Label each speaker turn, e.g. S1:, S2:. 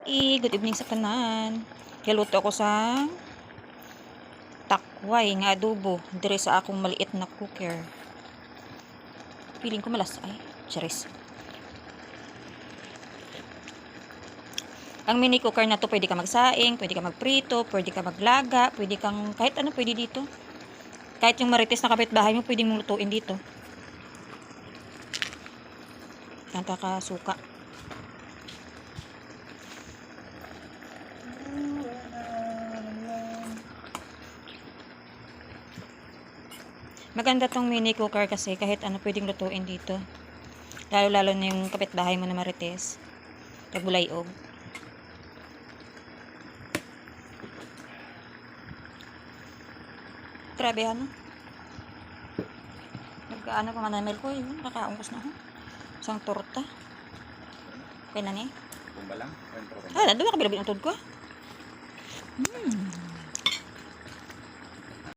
S1: Good evening sa tanan. Kaluto ako sa takway nga adobo dire sa akong maliit na cooker. Piling ko malas ay, charis. Ang mini cooker na to, pwede ka magsaing, pwede ka magprito, pwede ka maglaga, pwede kang kahit ano pwede dito. Kahit yung marites na kapitbahay mo, pwedeng mong lutuin dito. Ang kakasuka. Maganda tong mini cooker kasi kahit ano pwedeng lutuin dito. Lalo-lalo na yung kapitbahay mo na marites. Kabulayog. Grabe ano. Nagkaano pa manamel ko yun. Nakaungkos na ako. Isang torta. Okay na ni?
S2: Kumbalang?
S1: Ah, doon ka bilabin ang tod ko.